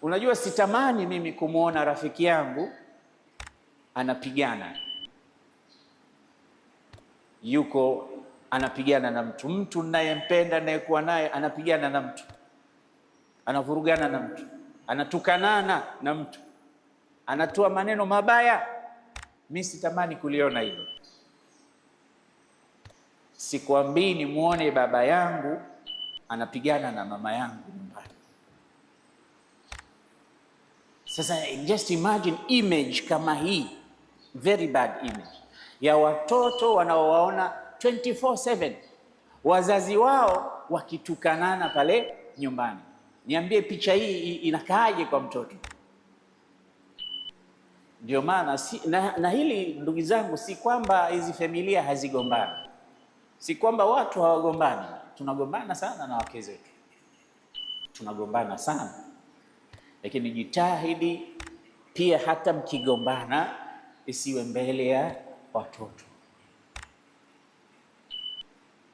Unajua, sitamani mimi kumwona rafiki yangu anapigana, yuko anapigana na mtu ninayempenda, ninayekuwa naye, anapigana na mtu, anavurugana na mtu, anatukanana na mtu, anatoa maneno mabaya. Mimi sitamani kuliona hilo. Sikwambii nimuone baba yangu anapigana na mama yangu nyumbani. Sasa just imagine image kama hii, very bad image ya watoto wanaowaona 24/7 wazazi wao wakitukanana pale nyumbani. Niambie picha hii inakaaje kwa mtoto? Ndio maana na hili ndugu zangu, si kwamba hizi familia hazigombani, si kwamba watu hawagombani. Tunagombana sana na wake zetu, tunagombana sana, lakini jitahidi pia hata mkigombana isiwe mbele ya watoto.